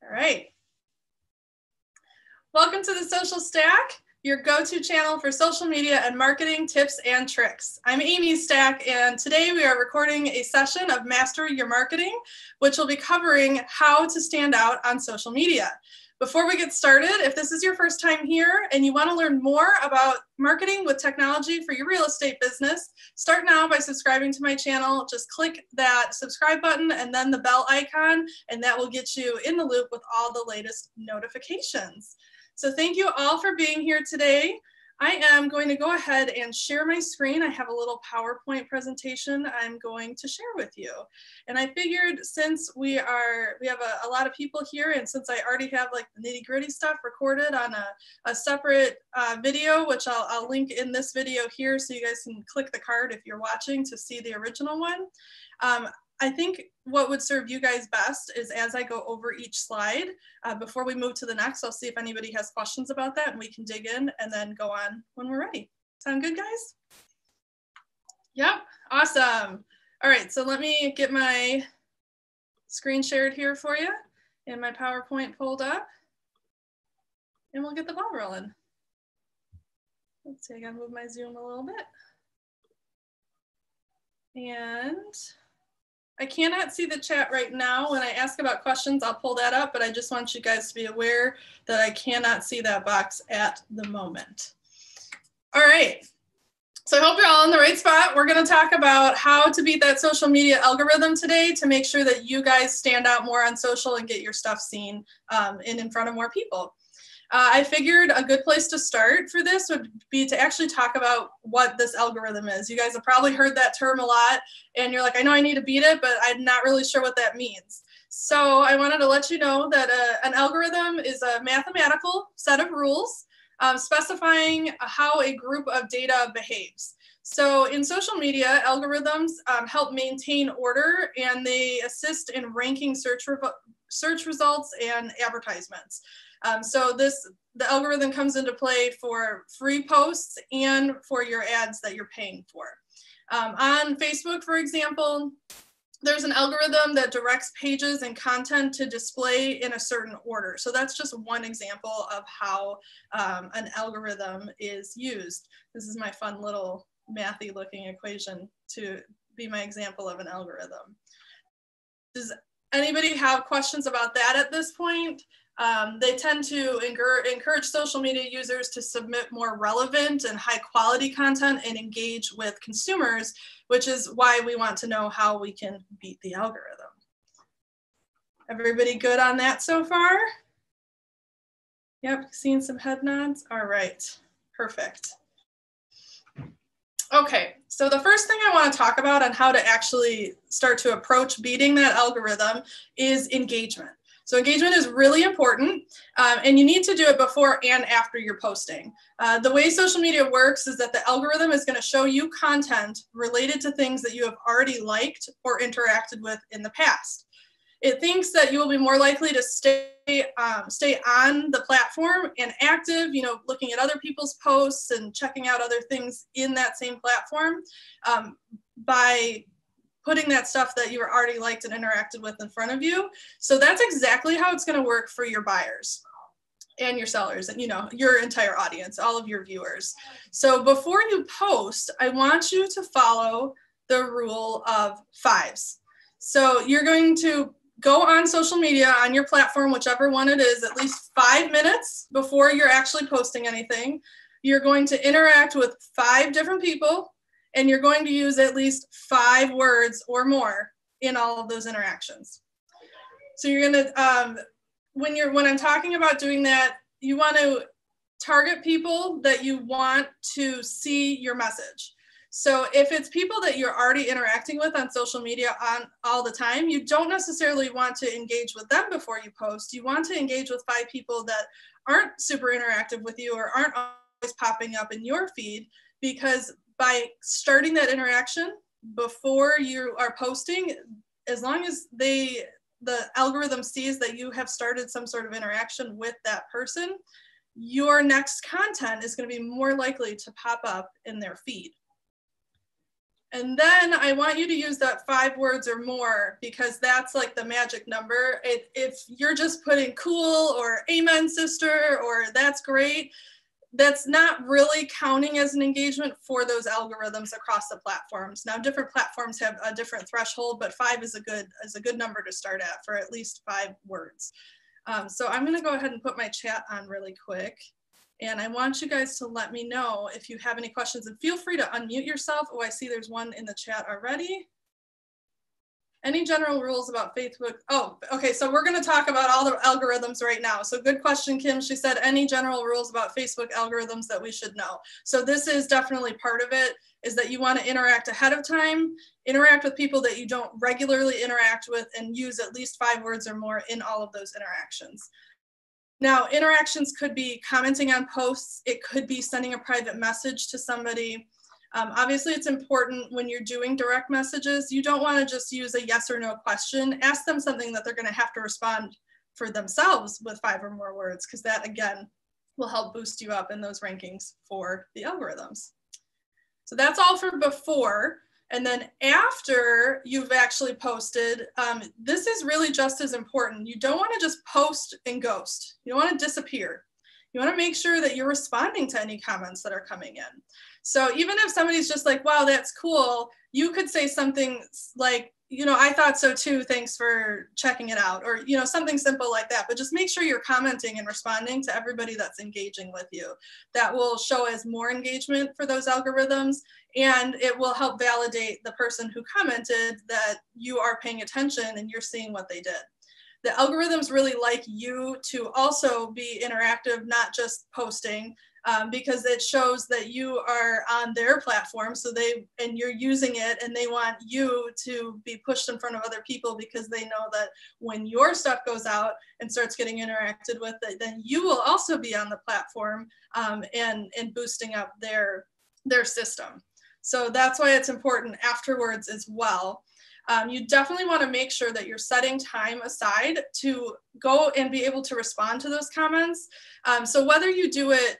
All right. Welcome to the Social Stack, your go-to channel for social media and marketing tips and tricks. I'm Amy Stack, and today we are recording a session of Master Your Marketing, which will be covering how to stand out on social media. Before we get started, if this is your first time here and you want to learn more about marketing with technology for your real estate business, start now by subscribing to my channel. Just click that subscribe button and then the bell icon, and that will get you in the loop with all the latest notifications. So thank you all for being here today. I am going to go ahead and share my screen. I have a little PowerPoint presentation I'm going to share with you. And I figured since we have a lot of people here, and since I already have like the nitty-gritty stuff recorded on a separate video, which I'll link in this video here so you guys can click the card if you're watching to see the original one. I think what would serve you guys best is as I go over each slide, before we move to the next, I'll see if anybody has questions about that and we can dig in and then go on when we're ready. Sound good, guys? Yep, awesome. All right, so let me get my screen shared here for you and my PowerPoint pulled up, and we'll get the ball rolling. Let's see, I gotta move my Zoom a little bit. And I cannot see the chat right now. When I ask about questions, I'll pull that up, but I just want you guys to be aware that I cannot see that box at the moment. All right, so I hope you're all in the right spot. We're gonna talk about how to beat that social media algorithm today to make sure that you guys stand out more on social and get your stuff seen and in front of more people. I figured a good place to start for this would be to actually talk about what this algorithm is. You guys have probably heard that term a lot, and you're like, I know I need to beat it, but I'm not really sure what that means. So I wanted to let you know that an algorithm is a mathematical set of rules specifying how a group of data behaves. So in social media, algorithms help maintain order, and they assist in ranking search results and advertisements. So the algorithm comes into play for free posts and for your ads that you're paying for. On Facebook, for example, there's an algorithm that directs pages and content to display in a certain order. So that's just one example of how an algorithm is used. This is my fun little mathy looking equation to be my example of an algorithm. Does anybody have questions about that at this point? They tend to encourage social media users to submit more relevant and high quality content and engage with consumers, which is why we want to know how we can beat the algorithm. Everybody good on that so far? Yep, seeing some head nods. All right, perfect. Okay, so the first thing I want to talk about on how to actually start to approach beating that algorithm is engagement. So engagement is really important, and you need to do it before and after you're posting. The way social media works is that the algorithm is going to show you content related to things that you have already liked or interacted with in the past. It thinks that you will be more likely to stay on the platform and active, looking at other people's posts and checking out other things in that same platform by putting that stuff that you already liked and interacted with in front of you. So that's exactly how it's going to work for your buyers and your sellers and your entire audience, all of your viewers. So before you post, I want you to follow the rule of 5s. So you're going to go on social media on your platform, whichever one it is, at least 5 minutes before you're actually posting anything. You're going to interact with 5 different people, and you're going to use at least 5 words or more in all of those interactions. So you're gonna, when I'm talking about doing that, you want to target people that you want to see your message. So if it's people that you're already interacting with on social media all the time, you don't necessarily want to engage with them before you post. You want to engage with 5 people that aren't super interactive with you or aren't always popping up in your feed, because by starting that interaction before you are posting, as long as the algorithm sees that you have started some sort of interaction with that person, your next content is going to be more likely to pop up in their feed. And then I want you to use that 5 words or more, because that's like the magic number. If you're just putting cool or amen sister or that's great, that's not really counting as an engagement for those algorithms across the platforms. Now, different platforms have a different threshold, but 5 is a good number to start at for at least 5 words. So I'm going to go ahead and put my chat on really quick. And I want you guys to let me know if you have any questions, and feel free to unmute yourself. Oh, I see there's one in the chat already. Any general rules about Facebook? Oh, okay, so we're gonna talk about all the algorithms right now. So good question, Kim. She said, any general rules about Facebook algorithms that we should know? So this is definitely part of it, is that you wanna interact ahead of time, interact with people that you don't regularly interact with, and use at least 5 words or more in all of those interactions. Now, interactions could be commenting on posts. It could be sending a private message to somebody. Obviously, it's important when you're doing direct messages. You don't want to just use a yes or no question. Ask them something that they're going to have to respond for themselves with 5 or more words, because that, again, will help boost you up in those rankings for the algorithms. So that's all for before. And then after you've actually posted, this is really just as important. You don't want to just post and ghost. You don't want to disappear. You want to make sure that you're responding to any comments that are coming in. So even if somebody's just like, wow, that's cool, you could say something like, you know, I thought so too, thanks for checking it out, or, you know, something simple like that. But just make sure you're commenting and responding to everybody that's engaging with you. That will show as more engagement for those algorithms, and it will help validate the person who commented that you are paying attention and you're seeing what they did. The algorithms really like you to also be interactive, not just posting, because it shows that you are on their platform, so and you're using it, and they want you to be pushed in front of other people, because they know that when your stuff goes out and starts getting interacted with, then you will also be on the platform and boosting up their system. So that's why it's important afterwards as well. You definitely want to make sure that you're setting time aside to go and be able to respond to those comments. So whether you do it,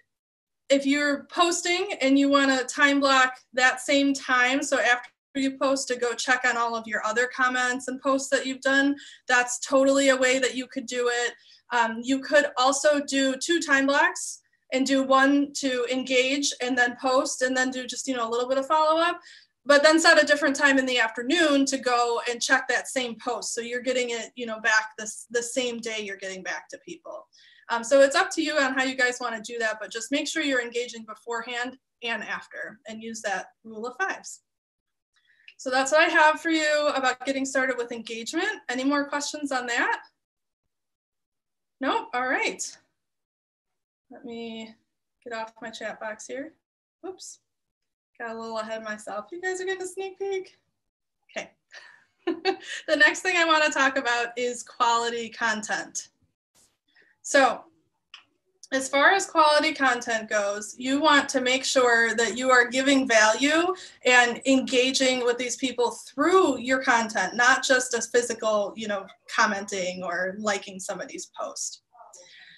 if you're posting and you want to time block that same time, so after you post, to go check on all of your other comments and posts that you've done, that's totally a way that you could do it. You could also do 2 time blocks and do one to engage and then post, and then do just, you know, a little bit of follow-up, but then set a different time in the afternoon to go and check that same post. So you're getting it, you know, back the same day you're getting back to people. So it's up to you on how you guys want to do that, but just make sure you're engaging beforehand and after, and use that rule of 5s. So that's what I have for you about getting started with engagement. Any more questions on that? Nope. All right. Let me get off my chat box here. Oops. Got a little ahead of myself. You guys are getting a sneak peek? Okay. The next thing I want to talk about is quality content. So as far as quality content goes, you want to make sure that you are giving value and engaging with these people through your content, not just as physical, you know, commenting or liking somebody's post.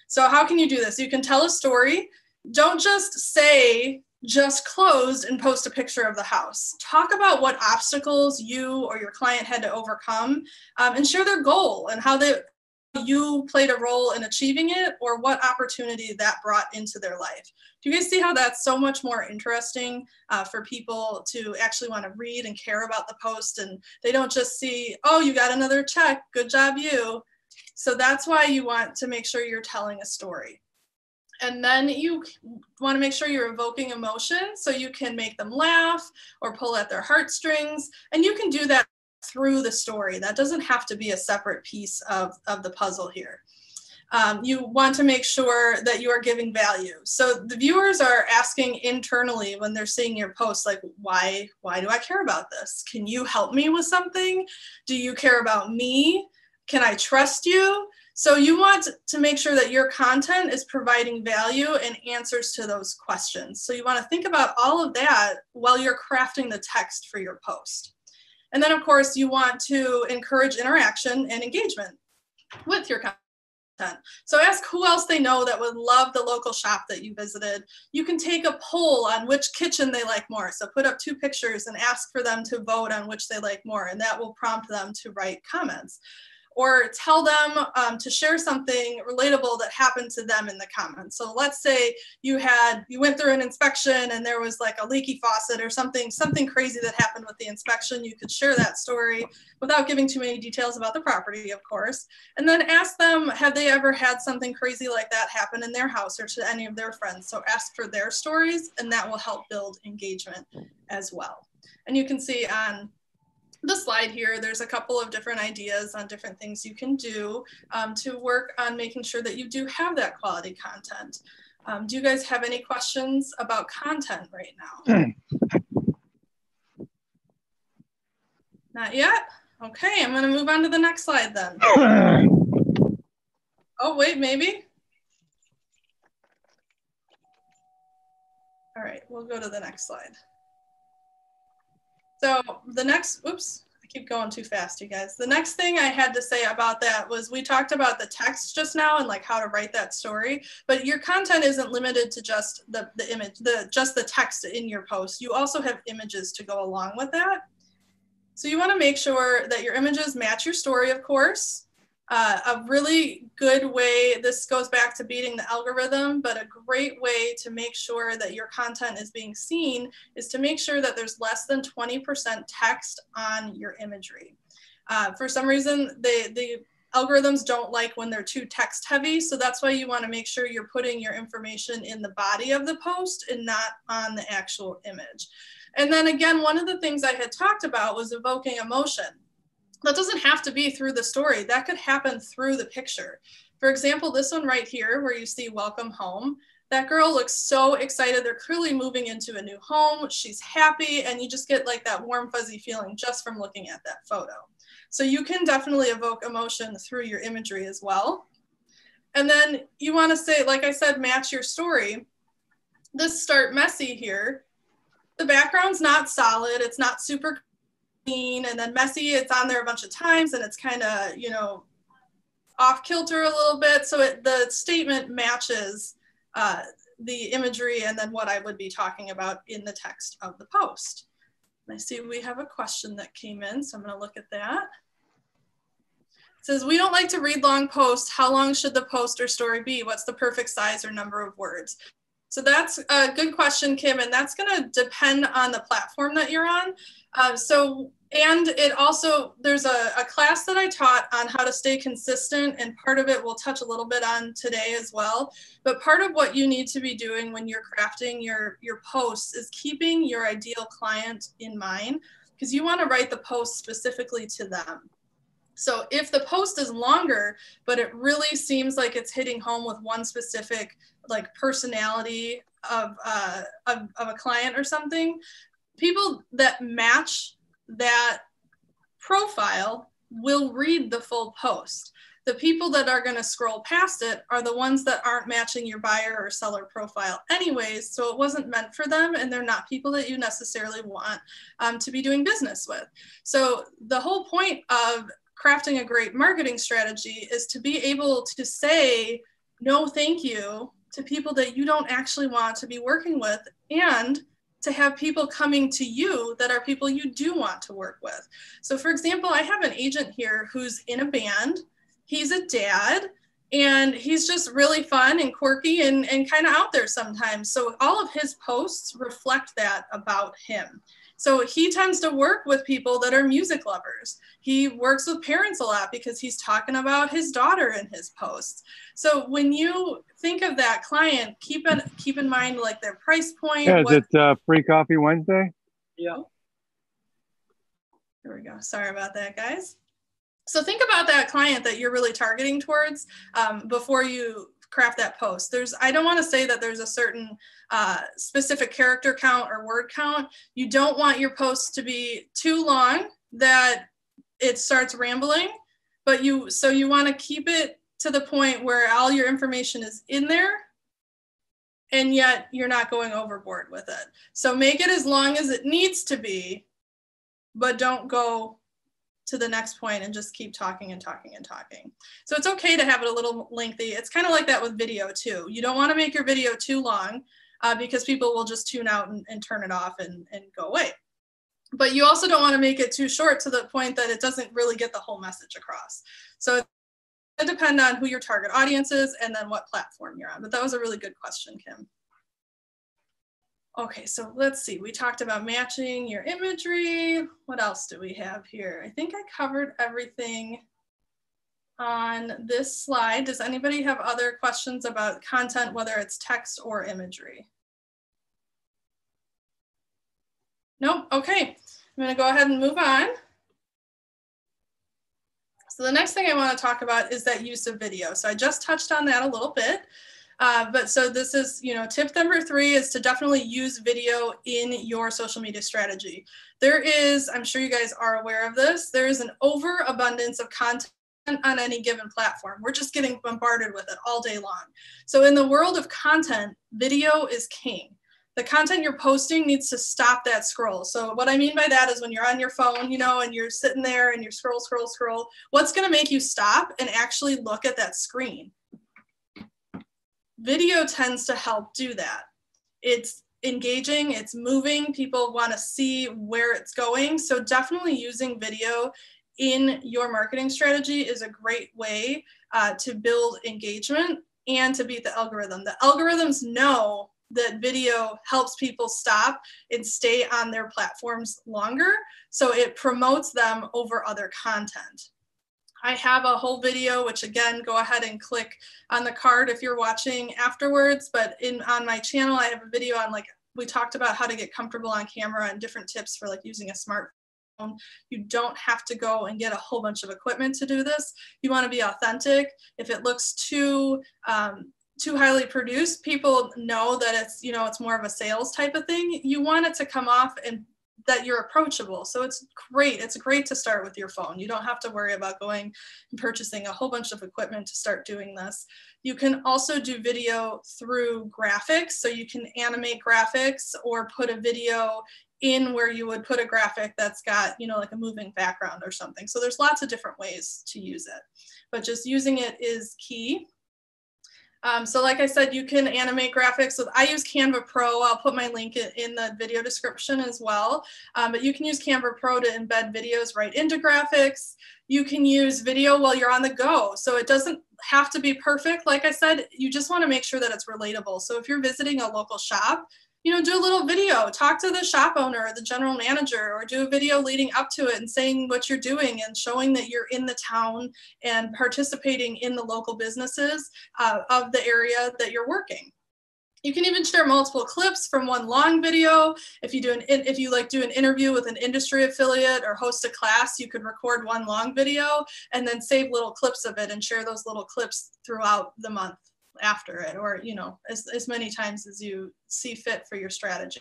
So how can you do this? You can tell a story. Don't just say, just closed and post a picture of the house. Talk about what obstacles you or your client had to overcome, and share their goal and how you played a role in achieving it, or what opportunity that brought into their life. Do you guys see how that's so much more interesting for people to actually want to read and care about the post, and they don't just see, oh, you got another check, good job you. So that's why you want to make sure you're telling a story. And then you want to make sure you're evoking emotion, so you can make them laugh or pull at their heartstrings, and you can do that through the story. That doesn't have to be a separate piece of the puzzle here. You want to make sure that you are giving value. So the viewers are asking internally when they're seeing your post, like, why do I care about this? Can you help me with something? Do you care about me? Can I trust you? So you want to make sure that your content is providing value and answers to those questions. So you want to think about all of that while you're crafting the text for your post. And then, of course, you want to encourage interaction and engagement with your content. So ask who else they know that would love the local shop that you visited. You can take a poll on which kitchen they like more. So put up 2 pictures and ask for them to vote on which they like more, and that will prompt them to write comments. Or tell them to share something relatable that happened to them in the comments. So let's say you went through an inspection and there was like a leaky faucet or something crazy that happened with the inspection. You could share that story without giving too many details about the property, of course. And then ask them, have they ever had something crazy like that happen in their house or to any of their friends? So ask for their stories, and that will help build engagement as well. And you can see on the slide here, there's a couple of different ideas on different things you can do to work on making sure that you do have that quality content. Do you guys have any questions about content right now? Not yet? Okay, I'm gonna move on to the next slide then. Oh, wait, maybe? All right, we'll go to the next slide. So the next, oops, I keep going too fast, you guys. The next thing I had to say about that was we talked about the text just now and like how to write that story, but your content isn't limited to just the image, just the text in your post. You also have images to go along with that. So you want to make sure that your images match your story, of course. A really good way, this goes back to beating the algorithm, but a great way to make sure that your content is being seen is to make sure that there's less than 20% text on your imagery. For some reason, the algorithms don't like when they're too text heavy, so that's why you want to make sure you're putting your information in the body of the post and not on the actual image. And then again, one of the things I had talked about was evoking emotion. That doesn't have to be through the story. That could happen through the picture. For example, this one right here where you see welcome home, that girl looks so excited. They're clearly moving into a new home. She's happy, and you just get like that warm fuzzy feeling just from looking at that photo. So you can definitely evoke emotion through your imagery as well. And then you want to say, like I said, match your story. This start messy here. The background's not solid. It's not super clean, and then messy, it's on there a bunch of times and it's kind of, you know, off kilter a little bit. So the statement matches the imagery and then what I would be talking about in the text of the post. And I see we have a question that came in, so I'm going to look at that. It says, we don't like to read long posts. How long should the post or story be? What's the perfect size or number of words? So that's a good question, Kim, and that's going to depend on the platform that you're on. And it also, there's a class that I taught on how to stay consistent, and part of it we'll touch a little bit on today as well. But part of what you need to be doing when you're crafting your posts is keeping your ideal client in mind, because you want to write the post specifically to them. So if the post is longer, but it really seems like it's hitting home with one specific like personality of a client or something, people that match that profile will read the full post. The people that are going to scroll past it are the ones that aren't matching your buyer or seller profile anyways, so it wasn't meant for them, and they're not people that you necessarily want to be doing business with. So the whole point of crafting a great marketing strategy is to be able to say no thank you to people that you don't actually want to be working with, and to have people coming to you that are people you do want to work with. So for example, I have an agent here who's in a band. He's a dad, and he's just really fun and quirky and kind of out there sometimes. So all of his posts reflect that about him. So he tends to work with people that are music lovers. He works with parents a lot because he's talking about his daughter in his posts. So when you think of that client, keep in mind like their price point. Yeah, is it Free Coffee Wednesday? Yeah. There we go. Sorry about that, guys. So think about that client that you're really targeting towards before you craft that post. I don't want to say that there's a certain specific character count or word count. You don't want your posts to be too long that it starts rambling, but you want to keep it to the point where all your information is in there, and yet you're not going overboard with it. So make it as long as it needs to be, but don't go to the next point and just keep talking and talking and talking. So it's okay to have it a little lengthy. It's kind of like that with video too. You don't want to make your video too long because people will just tune out and turn it off and go away. But you also don't want to make it too short to the point that it doesn't really get the whole message across. So it's going to depend on who your target audience is and then what platform you're on. But that was a really good question, Kim. Okay, so let's see. We talked about matching your imagery. What else do we have here? I think I covered everything on this slide. Does anybody have other questions about content, whether it's text or imagery? Nope, okay. I'm gonna go ahead and move on. So the next thing I wanna talk about is that use of video. So I just touched on that a little bit. But so this is, tip number 3 is to definitely use video in your social media strategy. There is, I'm sure you guys are aware of this, there is an overabundance of content on any given platform. We're just getting bombarded with it all day long. So in the world of content, video is king. The content you're posting needs to stop that scroll. So what I mean by that is when you're on your phone, and you're sitting there and you scroll, what's gonna make you stop and actually look at that screen? Video tends to help do that. It's engaging, it's moving, people want to see where it's going. So definitely using video in your marketing strategy is a great way to build engagement and to beat the algorithm. The algorithms know that video helps people stop and stay on their platforms longer. So it promotes them over other content. I have a whole video, which again, go ahead and click on the card if you're watching afterwards, but on my channel, I have a video on we talked about how to get comfortable on camera and different tips for using a smartphone. You don't have to go and get a whole bunch of equipment to do this. You want to be authentic. If it looks too highly produced, people know that it's, it's more of a sales type of thing. You want it to come off and that you're approachable. So it's great. It's great to start with your phone. You don't have to worry about going and purchasing a whole bunch of equipment to start doing this. You can also do video through graphics. So you can animate graphics or put a video in where you would put a graphic that's got, like a moving background or something. So there's lots of different ways to use it, but just using it is key. So like I said, you can animate graphics. So I use Canva Pro. I'll put my link in the video description as well. But you can use Canva Pro to embed videos right into graphics. You can use video while you're on the go. So it doesn't have to be perfect. Like I said, you just want to make sure that it's relatable. So if you're visiting a local shop, do a little video, talk to the shop owner or the general manager, or do a video leading up to it and saying what you're doing and showing that you're in the town and participating in the local businesses of the area that you're working. You can even share multiple clips from one long video. If you do an interview with an industry affiliate or host a class, you could record one long video and then save little clips of it and share those little clips throughout the month after it, or as many times as you see fit for your strategy.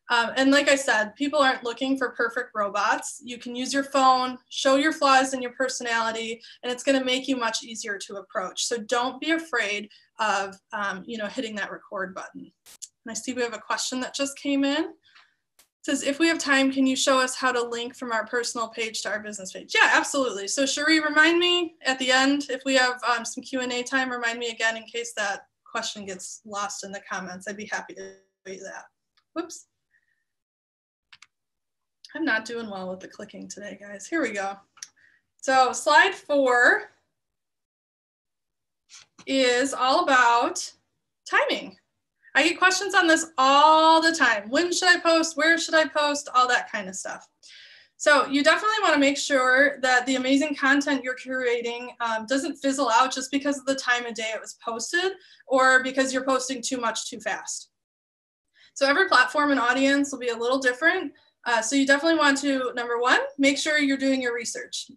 And like I said, people aren't looking for perfect robots. You can use your phone, show your flaws in your personality, and it's going to make you much easier to approach. So don't be afraid of hitting that record button. And I see we have a question that just came in. It says, if we have time, can you show us how to link from our personal page to our business page? Yeah, absolutely. So Cherie, remind me at the end, if we have some Q&A time, remind me again in case that question gets lost in the comments. I'd be happy to do that. Whoops. I'm not doing well with the clicking today, guys. Here we go. So slide 4 is all about timing. I get questions on this all the time. When should I post? Where should I post? All that kind of stuff. So you definitely want to make sure that the amazing content you're curating doesn't fizzle out just because of the time of day it was posted or because you're posting too much too fast. So every platform and audience will be a little different. So you definitely want to, number 1, make sure you're doing your research.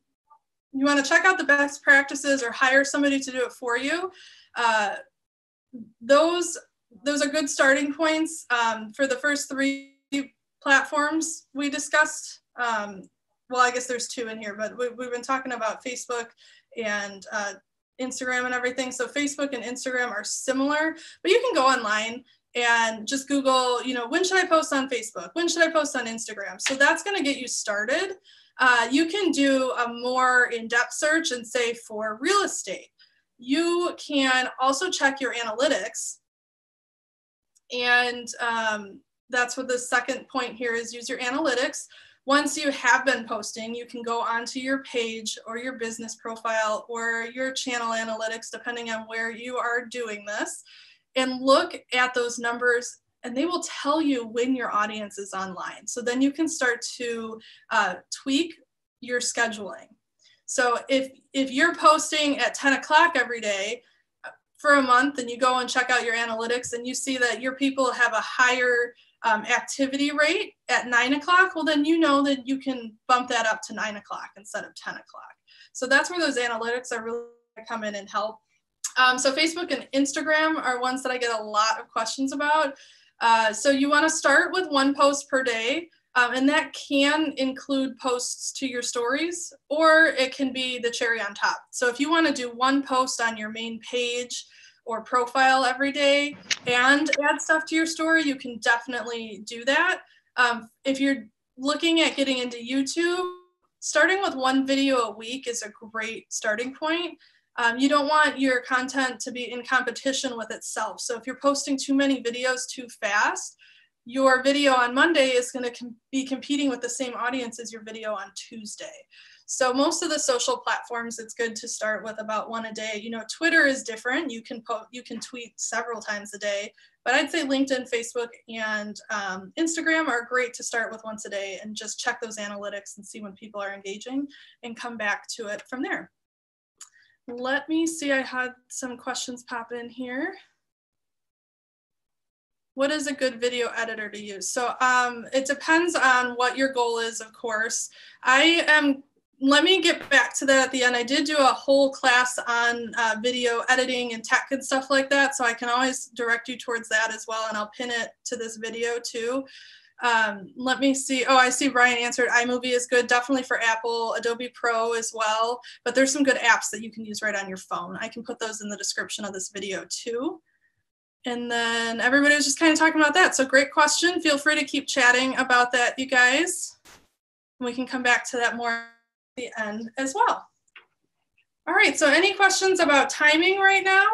You want to check out the best practices or hire somebody to do it for you. Those are good starting points for the first 3 platforms we discussed. Well, I guess there's 2 in here, but we've been talking about Facebook and Instagram and everything. So Facebook and Instagram are similar, but you can go online and just Google, when should I post on Facebook? When should I post on Instagram? So that's going to get you started. you can do a more in-depth search and say for real estate. You can also check your analytics. And that's what the second point here is, use your analytics. Once you have been posting, you can go onto your page or your business profile or your channel analytics, depending on where you are doing this, and look at those numbers, and they will tell you when your audience is online. So then you can start to tweak your scheduling. So if you're posting at 10 o'clock every day for a month, and you go and check out your analytics and you see that your people have a higher activity rate at 9 o'clock, well, then you know that you can bump that up to 9 o'clock instead of 10 o'clock. So that's where those analytics are really going to come in and help. So Facebook and Instagram are ones that I get a lot of questions about. So you want to start with one post per day, and that can include posts to your stories, or it can be the cherry on top. So if you want to do one post on your main page or profile every day and add stuff to your story, you can definitely do that. If you're looking at getting into YouTube, starting with one video a week is a great starting point. You don't want your content to be in competition with itself. So if you're posting too many videos too fast, your video on Monday is going to be competing with the same audience as your video on Tuesday. So most of the social platforms, it's good to start with about one a day. You know, Twitter is different. You can tweet several times a day, but I'd say LinkedIn, Facebook, and Instagram are great to start with once a day, and just check those analytics and see when people are engaging and come back to it from there. Let me see, I had some questions pop in here. What is a good video editor to use? So it depends on what your goal is, of course. Let me get back to that at the end. I did do a whole class on video editing and tech and stuff like that, so I can always direct you towards that as well, and I'll pin it to this video too. Let me see. Oh, I see Brian answered iMovie is good, definitely for Apple, Adobe Pro as well, but there's some good apps that you can use right on your phone. I can put those in the description of this video too. And then everybody was just kind of talking about that. So great question. Feel free to keep chatting about that, you guys. We can come back to that more at the end as well. All right, so any questions about timing right now?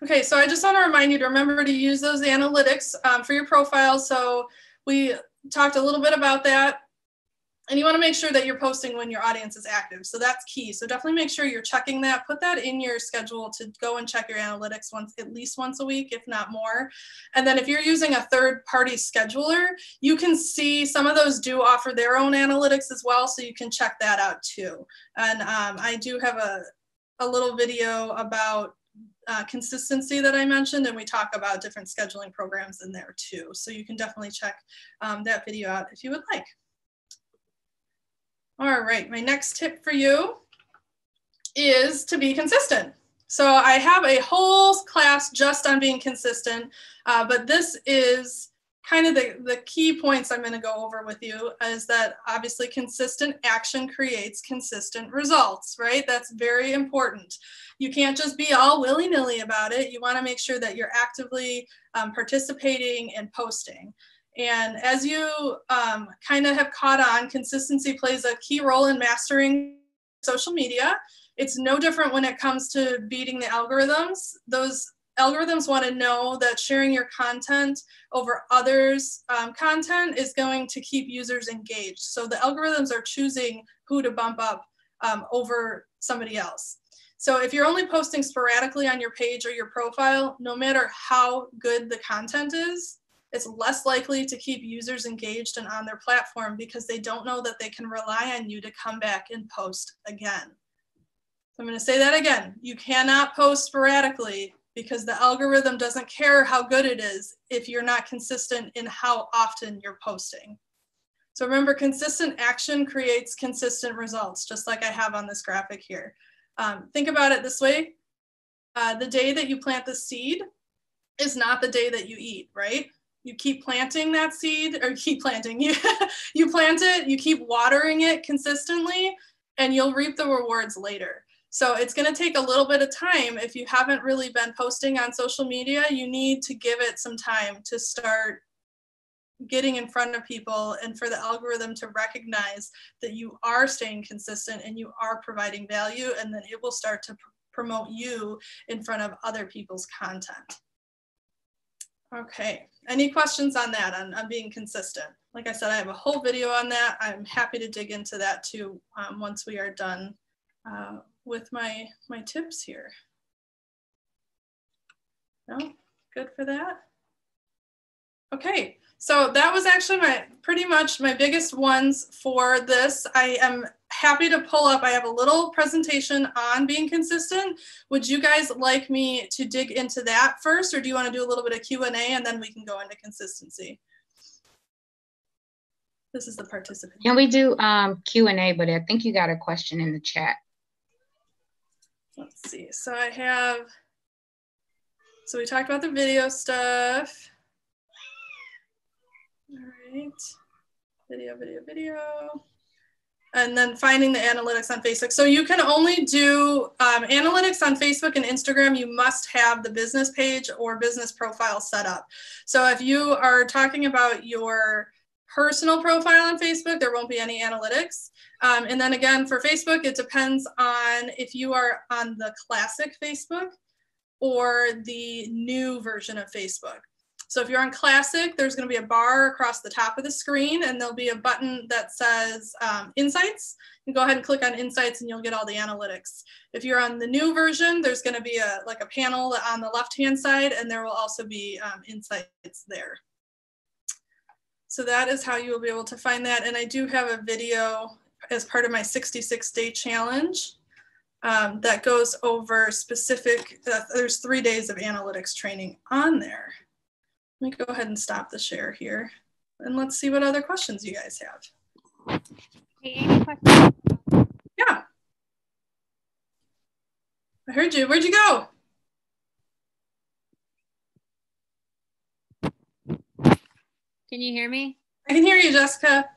Okay, so I just want to remind you to remember to use those analytics for your profile. So we talked a little bit about that. And you want to make sure that you're posting when your audience is active. So that's key. So definitely make sure you're checking that. Put that in your schedule to go and check your analytics at least once a week, if not more. And then if you're using a third-party scheduler, you can see some of those do offer their own analytics as well. So you can check that out too. And I do have a little video about consistency that I mentioned, and we talk about different scheduling programs in there too. So you can definitely check that video out if you would like. All right, my next tip for you is to be consistent. So I have a whole class just on being consistent, but this is kind of the key points I'm going to go over with you, is that obviously consistent action creates consistent results, right? That's very important. You can't just be all willy-nilly about it. You want to make sure that you're actively participating and posting. And as you kind of have caught on, consistency plays a key role in mastering social media. It's no different when it comes to beating the algorithms. Those algorithms want to know that sharing your content over others' content is going to keep users engaged. So the algorithms are choosing who to bump up over somebody else. So if you're only posting sporadically on your page or your profile, no matter how good the content is, it's less likely to keep users engaged and on their platform, because they don't know that they can rely on you to come back and post again. So I'm going to say that again. You cannot post sporadically, because the algorithm doesn't care how good it is if you're not consistent in how often you're posting. So remember, consistent action creates consistent results, just like I have on this graphic here. Think about it this way. The day that you plant the seed is not the day that you eat, right? You keep planting that seed, or keep planting, you plant it, you keep watering it consistently, and you'll reap the rewards later. So it's going to take a little bit of time. If you haven't really been posting on social media, you need to give it some time to start getting in front of people and for the algorithm to recognize that you are staying consistent and you are providing value, and then it will start to promote you in front of other people's content. Okay, any questions on that, on being consistent? Like I said, I have a whole video on that. I'm happy to dig into that too once we are done with my tips here. No, good for that? Okay, so that was actually pretty much my biggest ones for this. I am happy to pull up, I have a little presentation on being consistent. Would you guys like me to dig into that first, or do you want to do a little bit of Q&A and then we can go into consistency? This is the participant. Can we do Q&A, but I think you got a question in the chat. Let's see, so so we talked about the video stuff. All right, video. And then finding the analytics on Facebook. So you can only do analytics on Facebook and Instagram. You must have the business page or business profile set up. So if you are talking about your personal profile on Facebook, there won't be any analytics. And then again, for Facebook, it depends on if you are on the classic Facebook or the new version of Facebook. So if you're on Classic, there's going to be a bar across the top of the screen, and there'll be a button that says Insights. You go ahead and click on Insights, and you'll get all the analytics. If you're on the new version, there's going to be a panel on the left-hand side, and there will also be Insights there. So that is how you will be able to find that. And I do have a video as part of my 66-day challenge that goes over specific, there's 3 days of analytics training on there. Let me go ahead and stop the share here, and let's see what other questions you guys have. Hey, any questions? Yeah. I heard you. Where'd you go? Can you hear me? I can hear you, Jessica.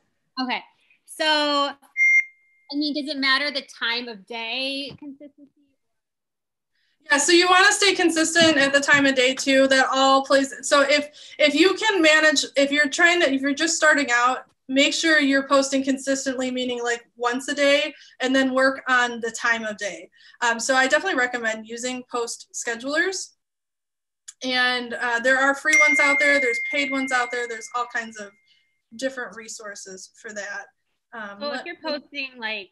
Okay. So, I mean, does it matter the time of day consistency? Yeah, so you want to stay consistent at the time of day too. That all plays. So if you can manage, if you're just starting out, make sure you're posting consistently, meaning like once a day, and then work on the time of day. So I definitely recommend using post schedulers. And there are free ones out there. There's paid ones out there. There's all kinds of different resources for that. So if you're posting like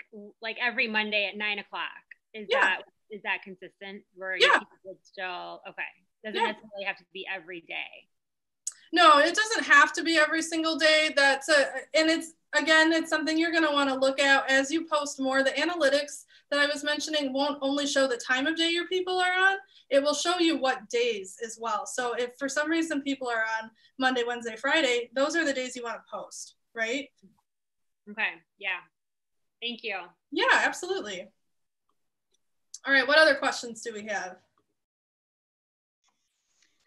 every Monday at 9 o'clock, is that consistent? Where you would still, okay. Doesn't necessarily have to be every day. No, it doesn't have to be every single day. And it's something you're going to want to look at as you post more. The analytics that I was mentioning won't only show the time of day your people are on, it will show you what days as well. So if for some reason people are on Monday, Wednesday, Friday, those are the days you want to post, right? Okay, yeah. Thank you. Yeah, absolutely. All right, what other questions do we have?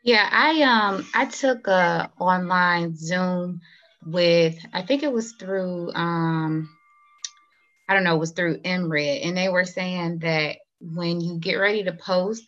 Yeah, I took a online Zoom with, I think it was through I don't know, it was through MRED, and they were saying that when you get ready to post,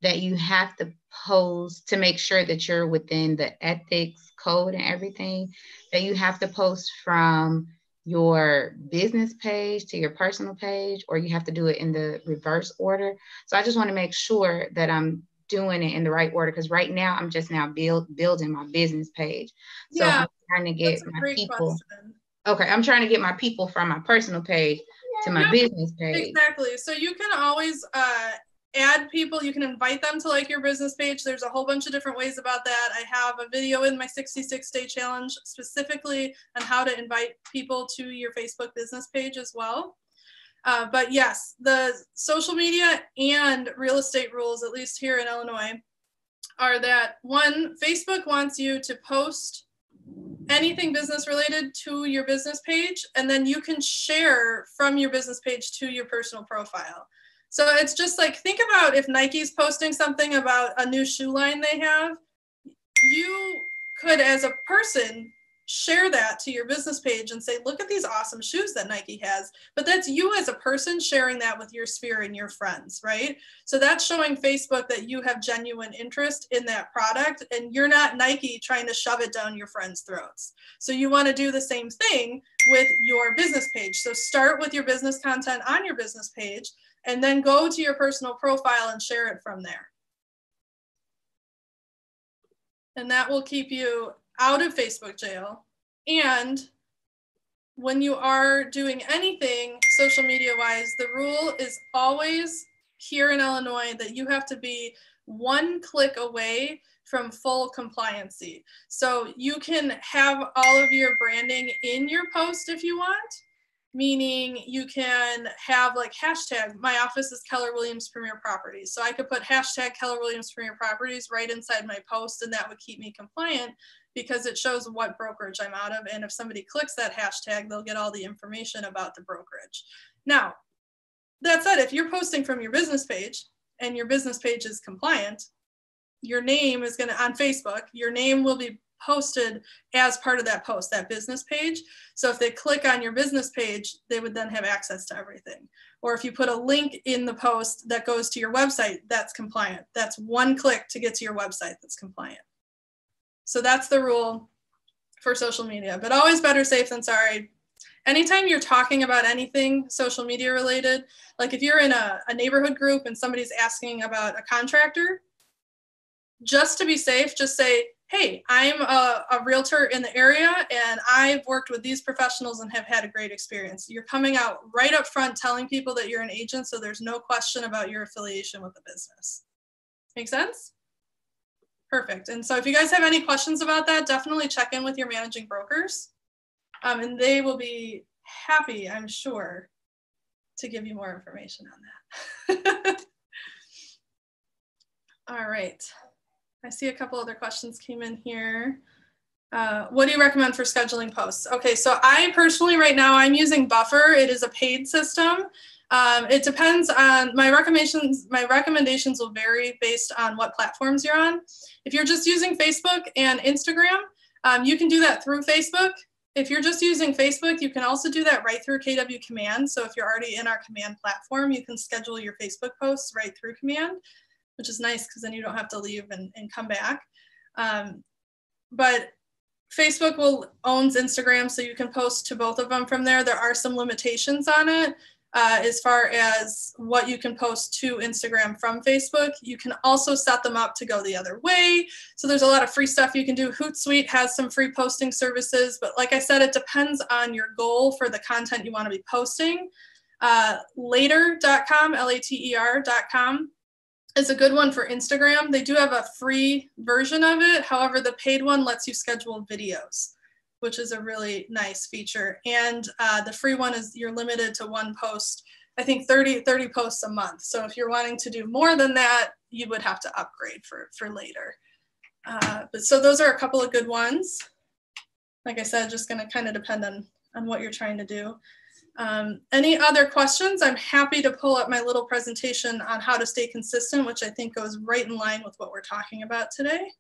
that you have to post to make sure that you're within the ethics code and everything, that you have to post from your business page to your personal page, or you have to do it in the reverse order. So I just want to make sure that I'm doing it in the right order, because right now I'm just now building my business page. So I'm trying to get my people. Question. Okay, I'm trying to get my people from my personal page to my business page. Exactly. So you can always add people. You can invite them to like your business page. There's a whole bunch of different ways about that. I have a video in my 66-day challenge specifically on how to invite people to your Facebook business page as well. But yes, the social media and real estate rules, at least here in Illinois, are that one, Facebook wants you to post anything business related to your business page, and then you can share from your business page to your personal profile. So it's just like, think about if Nike's posting something about a new shoe line they have, you could, as a person, share that to your business page and say, look at these awesome shoes that Nike has. But that's you as a person sharing that with your sphere and your friends, right? So that's showing Facebook that you have genuine interest in that product and you're not Nike trying to shove it down your friends' throats. So you want to do the same thing with your business page. So start with your business content on your business page and then go to your personal profile and share it from there. And that will keep you out of Facebook jail. And when you are doing anything social media wise, the rule is always here in Illinois that you have to be one click away from full compliancy. So you can have all of your branding in your post if you want, meaning you can have like hashtag, my office is Keller Williams Premier Properties. So I could put hashtag Keller Williams Premier Properties right inside my post and that would keep me compliant because it shows what brokerage I'm out of. And if somebody clicks that hashtag, they'll get all the information about the brokerage. Now, that said, if you're posting from your business page and your business page is compliant, your name is gonna, on Facebook, your name will be posted as part of that post, that business page. So if they click on your business page, they would then have access to everything. Or if you put a link in the post that goes to your website, that's compliant. That's one click to get to your website that's compliant. So that's the rule for social media, but always better safe than sorry. Anytime you're talking about anything social media related, like if you're in a neighborhood group and somebody's asking about a contractor, just to be safe, just say, hey, I'm a realtor in the area and I've worked with these professionals and have had a great experience. You're coming out right up front telling people that you're an agent, so there's no question about your affiliation with the business. Make sense? Perfect. And so if you guys have any questions about that, definitely check in with your managing brokers and they will be happy, I'm sure, to give you more information on that. All right. I see a couple other questions came in here. What do you recommend for scheduling posts? Okay, so I personally right now I'm using Buffer. It is a paid system. It depends on my recommendations. My recommendations will vary based on what platforms you're on. If you're just using Facebook and Instagram, you can do that through Facebook. If you're just using Facebook, you can also do that right through KW Command. So if you're already in our Command platform, you can schedule your Facebook posts right through Command, which is nice because then you don't have to leave and come back. But Facebook owns Instagram, so you can post to both of them from there. There are some limitations on it as far as what you can post to Instagram from Facebook. You can also set them up to go the other way. So there's a lot of free stuff you can do. Hootsuite has some free posting services, but like I said, it depends on your goal for the content you want to be posting. Later.com, Later.com, is a good one for Instagram. They do have a free version of it. However, the paid one lets you schedule videos, which is a really nice feature. And the free one is you're limited to one post, I think 30 posts a month. So if you're wanting to do more than that, you would have to upgrade for Later. But so those are a couple of good ones. Like I said, just gonna kind of depend on what you're trying to do. Any other questions? I'm happy to pull up my little presentation on how to stay consistent, which I think goes right in line with what we're talking about today.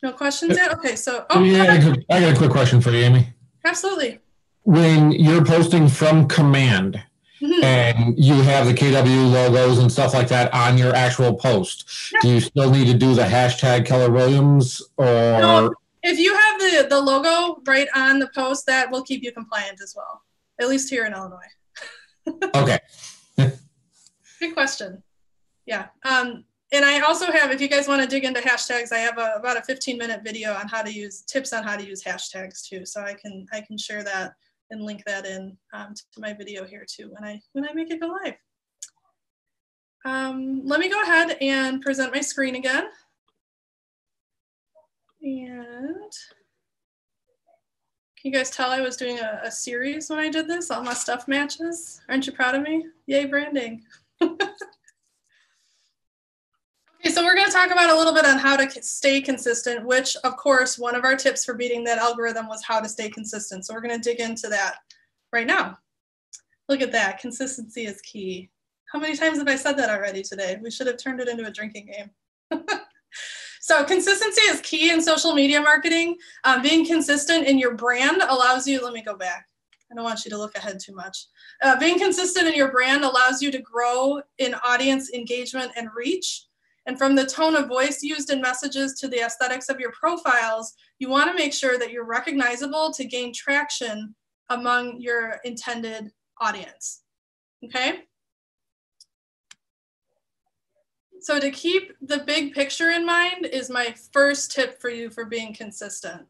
No questions yet? Okay, so yeah, I got a quick question for you, Amy. Absolutely. When you're posting from Command and you have the KW logos and stuff like that on your actual post, do you still need to do the hashtag Keller Williams or? No. If you have the logo right on the post, that will keep you compliant as well, at least here in Illinois. Okay. Good question. Yeah. And I also have, if you guys want to dig into hashtags, I have about a 15-minute video on how to use tips on how to use hashtags too. So I can share that and link that in to my video here too when I make it go live. Let me go ahead and present my screen again. And can you guys tell I was doing a series when I did this? All my stuff matches. Aren't you proud of me? Yay, branding. Okay, so we're going to talk about a little bit on how to stay consistent, which of course, one of our tips for beating that algorithm was how to stay consistent. So we're going to dig into that right now. Look at that. Consistency is key. How many times have I said that already today? We should have turned it into a drinking game. So consistency is key in social media marketing. Being consistent in your brand allows you, let me go back. I don't want you to look ahead too much. Being consistent in your brand allows you to grow in audience engagement and reach. And from the tone of voice used in messages to the aesthetics of your profiles, you want to make sure that you're recognizable to gain traction among your intended audience. Okay? So to keep the big picture in mind is my first tip for you for being consistent.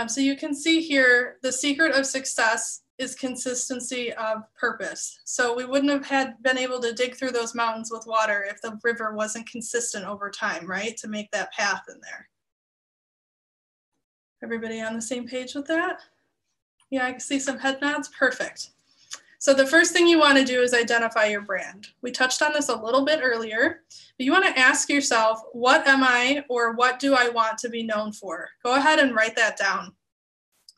So you can see here, the secret of success is consistency of purpose. So we wouldn't have been able to dig through those mountains with water if the river wasn't consistent over time, right? To make that path in there. Everybody on the same page with that? Yeah, I can see some head nods, perfect. So the first thing you want to do is identify your brand. We touched on this a little bit earlier, but you want to ask yourself, what am I or what do I want to be known for? Go ahead and write that down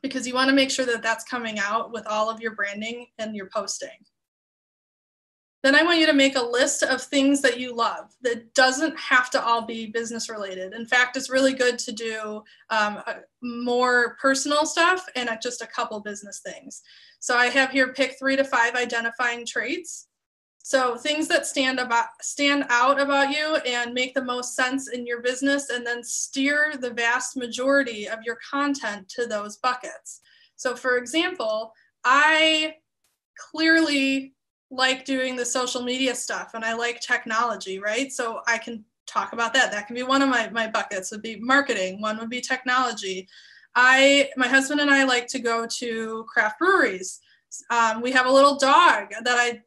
because you want to make sure that that's coming out with all of your branding and your posting. Then I want you to make a list of things that you love that doesn't have to all be business related. In fact, it's really good to do more personal stuff and just a couple business things. So I have here pick 3 to 5 identifying traits. So things that stand out about you and make the most sense in your business, and then steer the vast majority of your content to those buckets. So for example, I clearly like doing the social media stuff and I like technology, right? So I can talk about that. That can be one of my buckets. Would be marketing. One would be technology. My husband and I like to go to craft breweries. We have a little dog that I,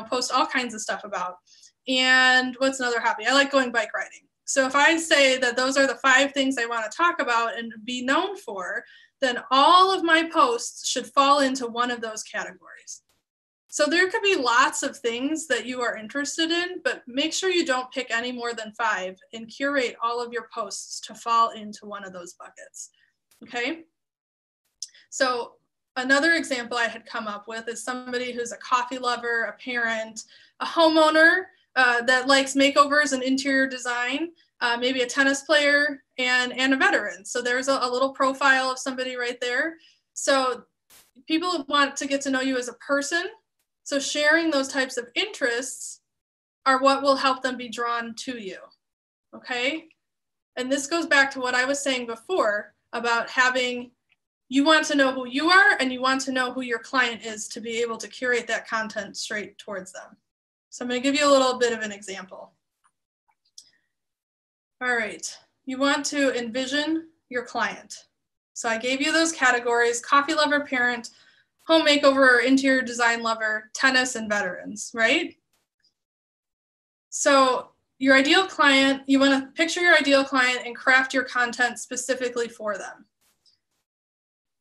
post all kinds of stuff about. And what's another hobby? I like going bike riding. So if I say that those are the 5 things I want to talk about and be known for, then all of my posts should fall into one of those categories. So there could be lots of things that you are interested in, but make sure you don't pick any more than 5 and curate all of your posts to fall into one of those buckets. Okay? So another example I had come up with is somebody who's a coffee lover, a parent, a homeowner that likes makeovers and interior design, maybe a tennis player, and a veteran. So there's a little profile of somebody right there. So people want to get to know you as a person. So sharing those types of interests are what will help them be drawn to you, okay? And this goes back to what I was saying before about you want to know who you are and you want to know who your client is to be able to curate that content straight towards them. So I'm going to give you a little bit of an example. All right, you want to envision your client. So I gave you those categories: coffee lover, parent, home makeover or interior design lover, tennis, and veterans, right? So your ideal client, you want to picture your ideal client and craft your content specifically for them.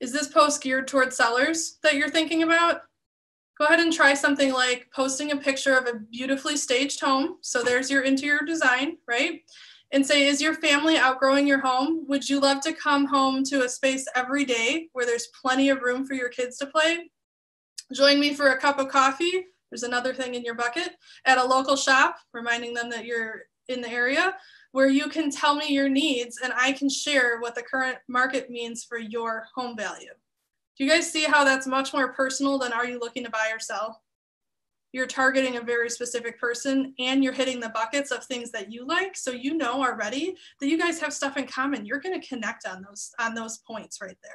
Is this post geared towards sellers that you're thinking about? Go ahead and try something like posting a picture of a beautifully staged home. So there's your interior design, right? And say, is your family outgrowing your home? Would you love to come home to a space every day where there's plenty of room for your kids to play? Join me for a cup of coffee. There's another thing in your bucket. At a local shop, reminding them that you're in the area, where you can tell me your needs and I can share what the current market means for your home value. Do you guys see how that's much more personal than are you looking to buy or sell? You're targeting a very specific person and you're hitting the buckets of things that you like. So you know already that you guys have stuff in common. You're going to connect on those points right there.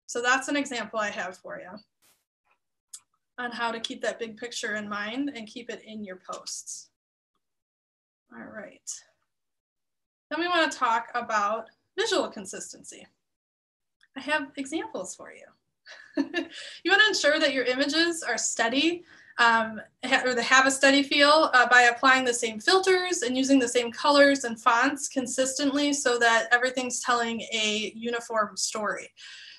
So that's an example I have for you on how to keep that big picture in mind and keep it in your posts. All right. Then we want to talk about visual consistency. I have examples for you. You want to ensure that your images are steady or they have a steady feel by applying the same filters and using the same colors and fonts consistently so that everything's telling a uniform story.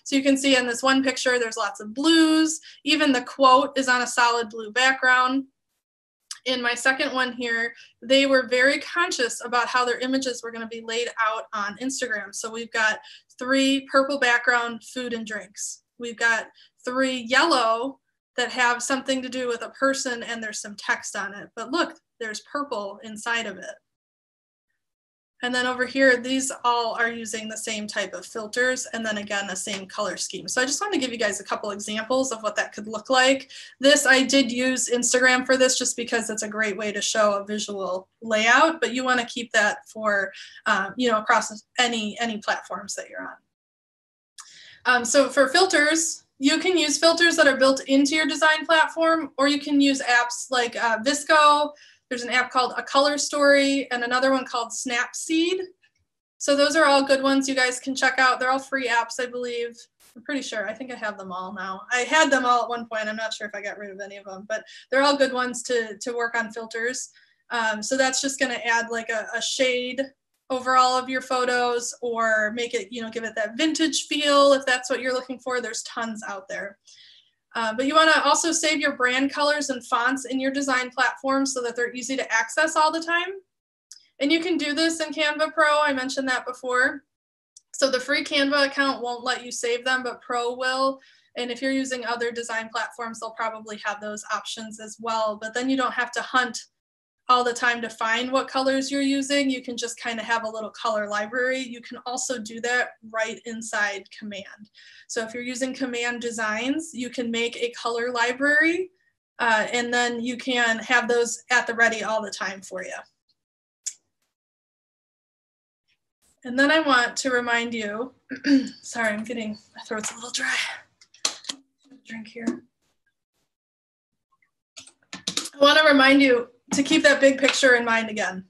So you can see in this one picture, there's lots of blues. Even the quote is on a solid blue background. In my second one here, they were very conscious about how their images were going to be laid out on Instagram. So we've got 3 purple background food and drinks. We've got 3 yellow that have something to do with a person and there's some text on it. But look, there's purple inside of it. And then over here, these all are using the same type of filters, and then again, the same color scheme. So I just wanted to give you guys a couple examples of what that could look like. This, I did use Instagram for this just because it's a great way to show a visual layout, but you want to keep that for, you know, across any platforms that you're on. So for filters, you can use filters that are built into your design platform, or you can use apps like VSCO. There's an app called A Color Story and another one called Snapseed. So those are all good ones you guys can check out. They're all free apps, I believe. I'm pretty sure. I think I have them all now. I had them all at one point. I'm not sure if I got rid of any of them, but they're all good ones to work on filters. So that's just going to add like a shade over all of your photos, or make it, you know, give it that vintage feel if that's what you're looking for. There's tons out there. But you want to also save your brand colors and fonts in your design platform so that they're easy to access all the time. And you can do this in Canva Pro. I mentioned that before. So the free Canva account won't let you save them, but Pro will. And if you're using other design platforms, they'll probably have those options as well. But then you don't have to hunt all the time to find what colors you're using. You can just kind of have a little color library. You can also do that right inside Command. So if you're using Command Designs, you can make a color library, and then you can have those at the ready all the time for you. And then I want to remind you, sorry, my throat's a little dry. Drink here. I want to remind you to keep that big picture in mind again.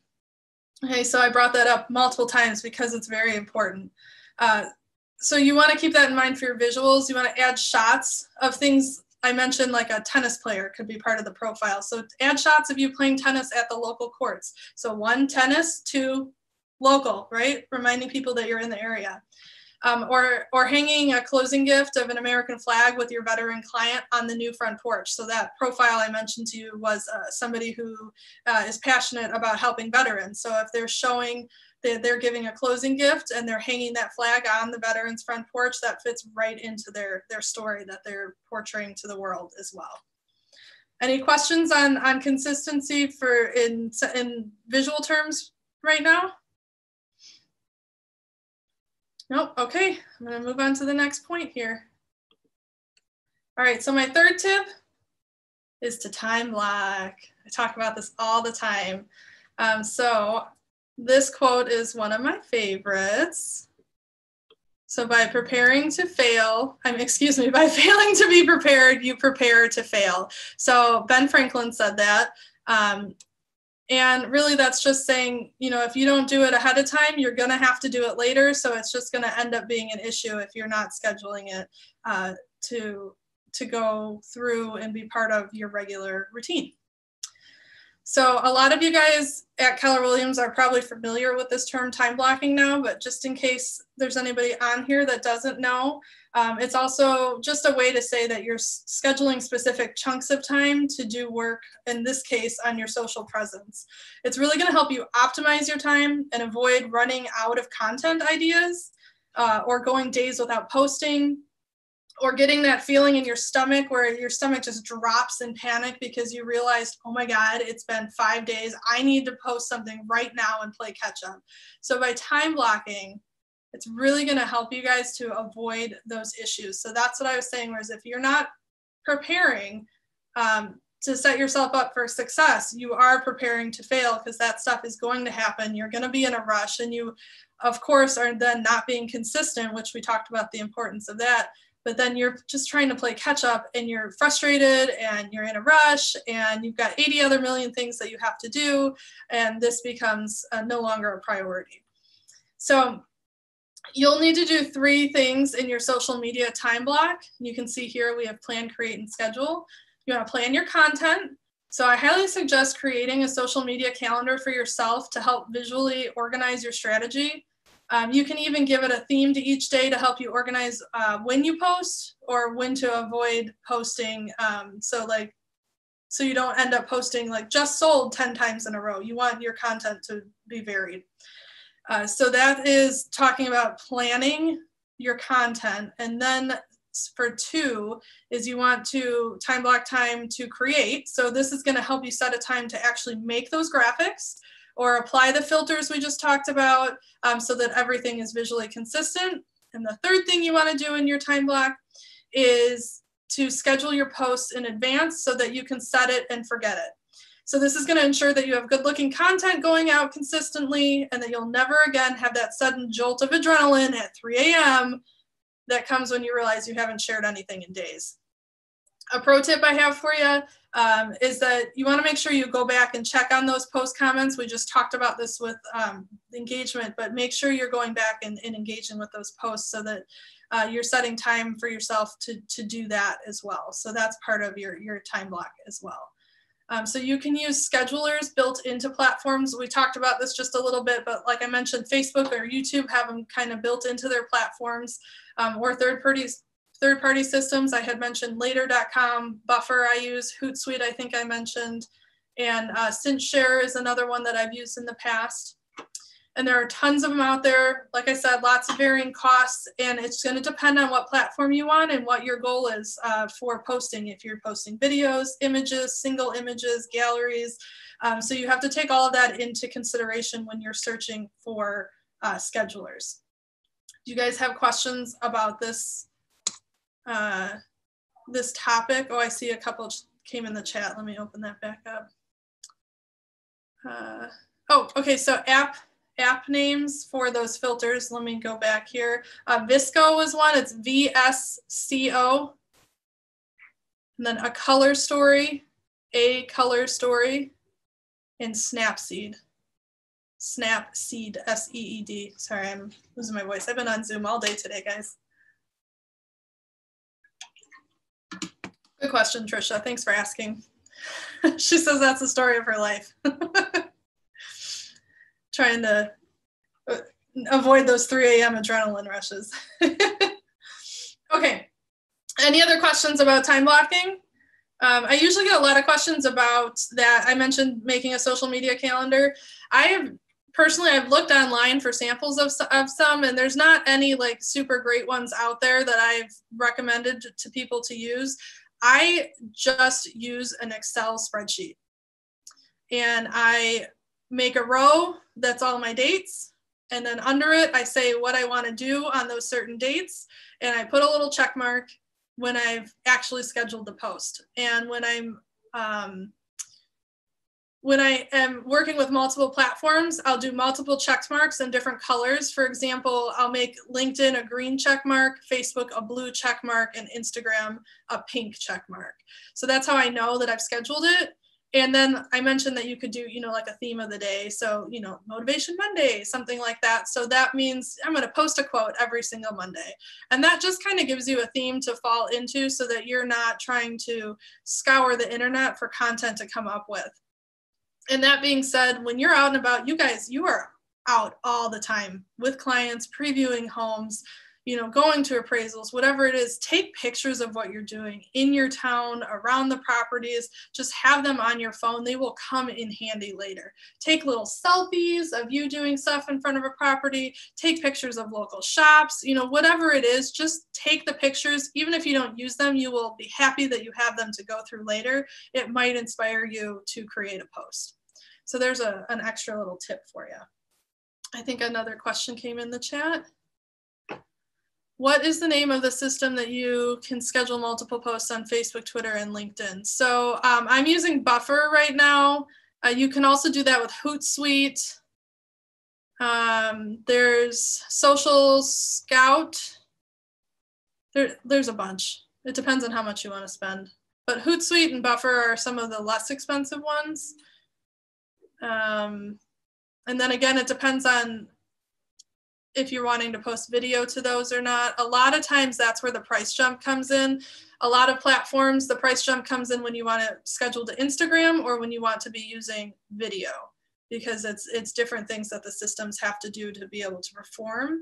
Okay, so I brought that up multiple times because it's very important. So you want to keep that in mind for your visuals. You want to add shots of things. I mentioned like a tennis player could be part of the profile. So add shots of you playing tennis at the local courts. So 1, tennis, 2, local, right? Reminding people that you're in the area. Or hanging a closing gift of an American flag with your veteran client on the new front porch. So that profile I mentioned to you was somebody who is passionate about helping veterans. So if they're showing that they're giving a closing gift and they're hanging that flag on the veteran's front porch, that fits right into their story that they're portraying to the world as well. Any questions on consistency for in visual terms right now? Nope, okay, I'm gonna move on to the next point here. All right, so my third tip is to time block. I talk about this all the time. So this quote is one of my favorites. So by preparing to fail, by failing to be prepared, you prepare to fail. So Ben Franklin said that. And really that's just saying, you know, if you don't do it ahead of time, you're going to have to do it later. So it's just going to end up being an issue if you're not scheduling it to go through and be part of your regular routine. So a lot of you guys at Keller Williams are probably familiar with this term time blocking now, but just in case there's anybody on here that doesn't know, it's also just a way to say that you're scheduling specific chunks of time to do work, in this case, on your social presence. It's really going to help you optimize your time and avoid running out of content ideas or going days without posting, or getting that feeling in your stomach where your stomach just drops in panic because you realized, oh my God, it's been 5 days. I need to post something right now and play catch up. So by time blocking, it's really going to help you guys to avoid those issues. So that's what I was saying, whereas if you're not preparing to set yourself up for success, you are preparing to fail because that stuff is going to happen. You're going to be in a rush, and you, of course, are then not being consistent, which we talked about the importance of that. But then you're just trying to play catch up and you're frustrated and you're in a rush and you've got 80 other million things that you have to do. And this becomes no longer a priority. So you'll need to do 3 things in your social media time block. You can see here we have plan, create, and schedule. You want to plan your content. So I highly suggest creating a social media calendar for yourself to help visually organize your strategy. You can even give it a theme to each day to help you organize when you post or when to avoid posting. So you don't end up posting like just sold 10 times in a row. You want your content to be varied. So that is talking about planning your content. And then for 2 is you want to time block time to create. So this is going to help you set a time to actually make those graphics or apply the filters we just talked about so that everything is visually consistent. And the third thing you want to do in your time block is to schedule your posts in advance so that you can set it and forget it. So this is going to ensure that you have good looking content going out consistently and that you'll never again have that sudden jolt of adrenaline at 3 a.m. that comes when you realize you haven't shared anything in days. A pro tip I have for you is that you want to make sure you go back and check on those post comments. We just talked about this with engagement, but make sure you're going back and engaging with those posts so that you're setting time for yourself to do that as well. So that's part of your time block as well. So you can use schedulers built into platforms. We talked about this just a little bit, but like I mentioned, Facebook or YouTube have them kind of built into their platforms, or third-party systems. I had mentioned later.com, Buffer I use, Hootsuite I think I mentioned, and SynthShare is another one that I've used in the past. And there are tons of them out there. Like I said, lots of varying costs, and it's going to depend on what platform you want and what your goal is for posting. If you're posting videos, images, single images, galleries. So you have to take all of that into consideration when you're searching for schedulers. Do you guys have questions about this, this topic? Oh, I see a couple came in the chat. Let me open that back up. Oh, okay, so app names for those filters. Let me go back here. VSCO was one, it's VSCO. And then a color story, and Snapseed. Snapseed, S-E-E-D. Sorry, I'm losing my voice. I've been on Zoom all day today, guys. Good question, Trisha. Thanks for asking. She says that's the story of her life. Trying to avoid those 3 a.m. adrenaline rushes. Okay, any other questions about time blocking? I usually get a lot of questions about that. I mentioned making a social media calendar. I've looked online for samples of some, and there's not any like super great ones out there that I've recommended to people to use. I just use an Excel spreadsheet, and I make a row that's all my dates, and then under it I say what I want to do on those certain dates, and I put a little check mark when I've actually scheduled the post. And when I am working with multiple platforms, I'll do multiple check marks in different colors. For example, I'll make LinkedIn a green check mark, Facebook a blue check mark, and Instagram a pink check mark. So that's how I know that I've scheduled it. And then I mentioned that you could do, like a theme of the day. So, Motivation Monday, something like that. So that means I'm going to post a quote every single Monday. And that just kind of gives you a theme to fall into so that you're not trying to scour the internet for content to come up with. And that being said, when you're out and about, you guys, you are out all the time with clients, previewing homes, going to appraisals, whatever it is. Take pictures of what you're doing in your town, around the properties. Just have them on your phone. They will come in handy later. Take little selfies of you doing stuff in front of a property. Take pictures of local shops, whatever it is, just take the pictures. Even if you don't use them, you will be happy that you have them to go through later. It might inspire you to create a post. So there's an extra little tip for you. I think another question came in the chat. What is the name of the system that you can schedule multiple posts on Facebook, Twitter, and LinkedIn? So I'm using Buffer right now. You can also do that with Hootsuite. There's Social Scout. There's a bunch. It depends on how much you want to spend. But Hootsuite and Buffer are some of the less expensive ones. And then again, it depends on if you're wanting to post video to those or not. A lot of times that's where the price jump comes in. A lot of platforms, the price jump comes in when you want to schedule to Instagram or when you want to be using video, because it's different things that the systems have to do to be able to perform.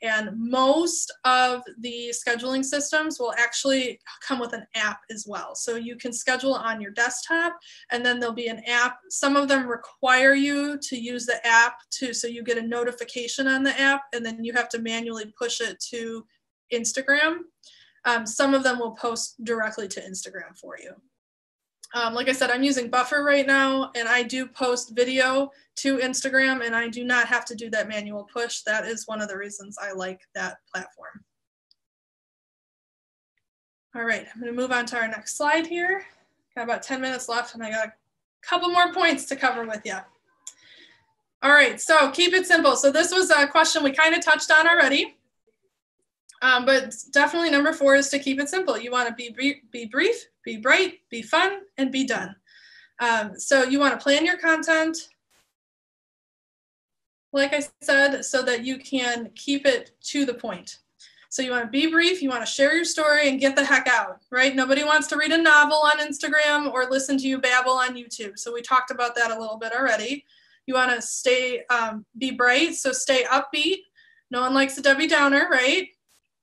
And most of the scheduling systems will actually come with an app as well. So you can schedule on your desktop, and then there'll be an app. Some of them require you to use the app so you get a notification on the app, and then you have to manually push it to Instagram. Some of them will post directly to Instagram for you. Like I said, I'm using Buffer right now, and I do post video to Instagram, and I do not have to do that manual push. That is one of the reasons I like that platform. All right, I'm going to move on to our next slide here. Got about 10 minutes left, and I got a couple more points to cover with you. All right, so keep it simple. So this was a question we kind of touched on already, but definitely number 4 is to keep it simple. You want to be brief, be bright, be fun, and be done. So you want to plan your content, like I said, so that you can keep it to the point. So you want to be brief, you want to share your story and get the heck out, right? Nobody wants to read a novel on Instagram or listen to you babble on YouTube. So we talked about that a little bit already. You want to stay, be bright, so stay upbeat. No one likes a Debbie Downer, right?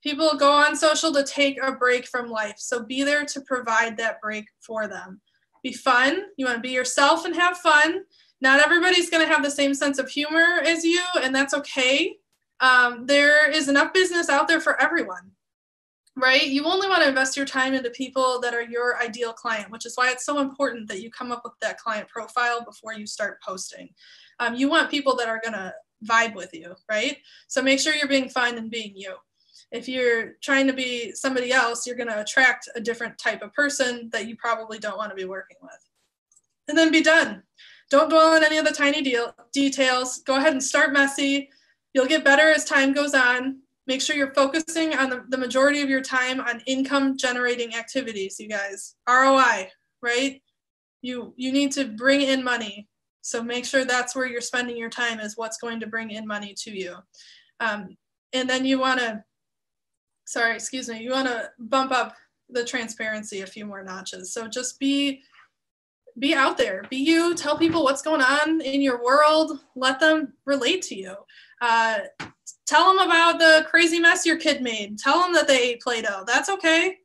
People go on social to take a break from life. So be there to provide that break for them. Be fun. You want to be yourself and have fun. Not everybody's going to have the same sense of humor as you, and that's okay. There is enough business out there for everyone, right? You only want to invest your time into people that are your ideal client, which is why it's so important that you come up with that client profile before you start posting. You want people that are going to vibe with you, right? So make sure you're being fun and being you. If you're trying to be somebody else, you're going to attract a different type of person that you probably don't want to be working with. And then be done. Don't dwell on any of the tiny details. Go ahead and start messy. You'll get better as time goes on. Make sure you're focusing on the majority of your time on income generating activities, you guys. ROI, right? You need to bring in money. So make sure that's where you're spending your time, is what's going to bring in money to you. And then you want to, you want to bump up the transparency a few more notches. So just be out there, be you, tell people what's going on in your world, let them relate to you. Tell them about the crazy mess your kid made. Tell them that they ate Play-Doh. That's okay.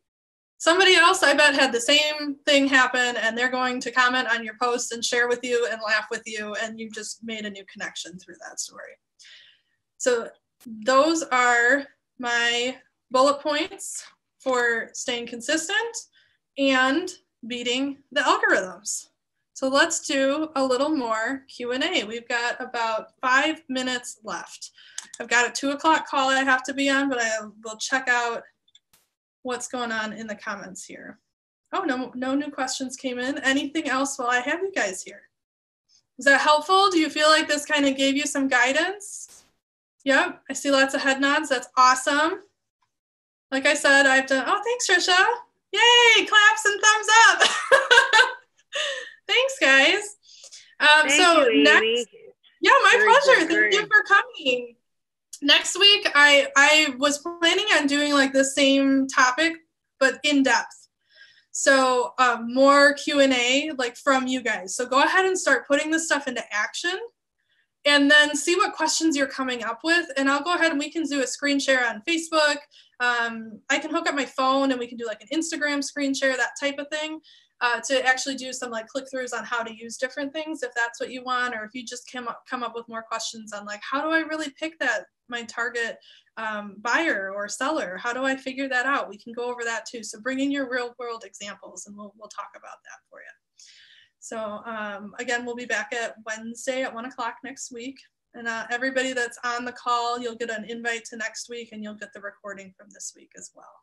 Somebody else, I bet, had the same thing happen, and they're going to comment on your post and share with you and laugh with you, and you just made a new connection through that story. So those are my bullet points for staying consistent and beating the algorithms. So let's do a little more Q&A. We've got about 5 minutes left. I've got a 2 o'clock call I have to be on, but I will check out what's going on in the comments here. Oh, no new questions came in. Anything else while I have you guys here? Is that helpful? Do you feel like this kind of gave you some guidance? Yep, I see lots of head nods. That's awesome. Like I said, I've done, oh, thanks, Trisha. Yay, claps and thumbs up. Thanks, guys. Thank you, Amy. Yeah, my pleasure. Great. Thank you for coming. Next week, I was planning on doing like the same topic, but in depth. So more Q&A like from you guys. So go ahead and start putting this stuff into action, and then see what questions you're coming up with. And I'll go ahead and we can do a screen share on Facebook. I can hook up my phone and we can do like an Instagram screen share, that type of thing, to actually do some like click-throughs on how to use different things if that's what you want, or if you just come up with more questions on like, how do I really pick my target buyer or seller? How do I figure that out? We can go over that too. So bring in your real world examples and we'll talk about that for you. So again, we'll be back at Wednesday at 1 o'clock next week. And everybody that's on the call, you'll get an invite to next week, and you'll get the recording from this week as well.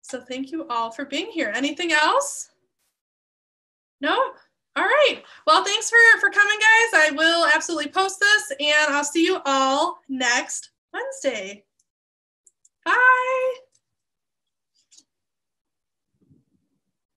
So thank you all for being here. Anything else? No? All right. Well, thanks for coming, guys. I will absolutely post this, and I'll see you all next Wednesday. Bye.